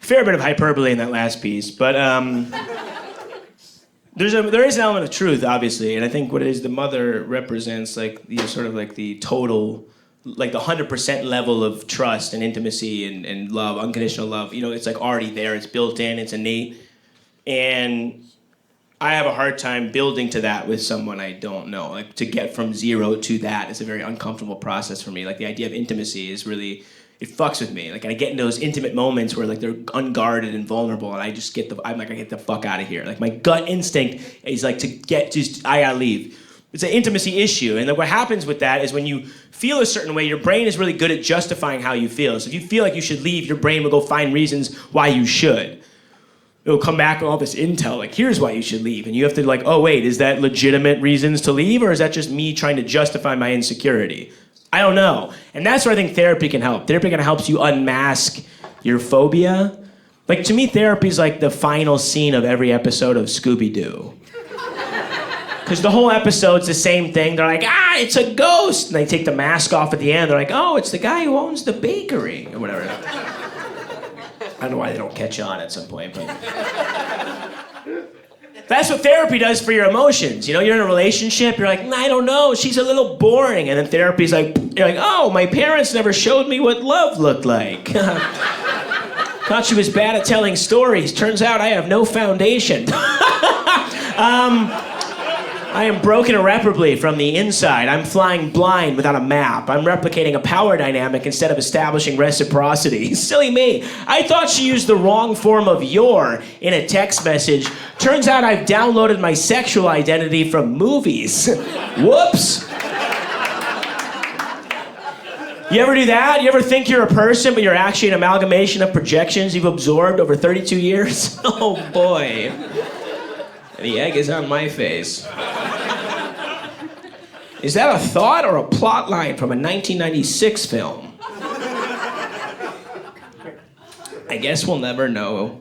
fair bit of hyperbole in that last piece, but there is an element of truth, obviously, and I think what it is, the mother represents like sort of like the total, like the 100% level of trust and intimacy and love, unconditional love. It's like already there, it's built in, it's innate, and I have a hard time building to that with someone I don't know. Like, to get from zero to that is a very uncomfortable process for me. Like, the idea of intimacy is really, it fucks with me. Like, I get in those intimate moments where like they're unguarded and vulnerable, and I get the fuck out of here. Like, my gut instinct is like I gotta leave. It's an intimacy issue, and then what happens with that is when you feel a certain way, your brain is really good at justifying how you feel. So if you feel like you should leave, your brain will go find reasons why you should. It'll come back with all this intel, like, here's why you should leave. And you have to like, oh wait, is that legitimate reasons to leave, or is that just me trying to justify my insecurity? I don't know. And that's where I think therapy can help. Therapy kind of helps you unmask your phobia. Like, to me, therapy is like the final scene of every episode of Scooby-Doo. Because the whole episode's the same thing. They're like, it's a ghost. And they take the mask off at the end. They're like, oh, it's the guy who owns the bakery, or whatever. I don't know why they don't catch on at some point, but that's what therapy does for your emotions. You're in a relationship, you're like, I don't know, she's a little boring. And then therapy's like, you're like, oh, my parents never showed me what love looked like. Thought she was bad at telling stories. Turns out I have no foundation. I am broken irreparably from the inside. I'm flying blind without a map. I'm replicating a power dynamic instead of establishing reciprocity. Silly me. I thought she used the wrong form of "your" in a text message. Turns out I've downloaded my sexual identity from movies. Whoops. You ever do that? You ever think you're a person, but you're actually an amalgamation of projections you've absorbed over 32 years? Oh boy. The egg is on my face. Is that a thought or a plot line from a 1996 film? I guess we'll never know.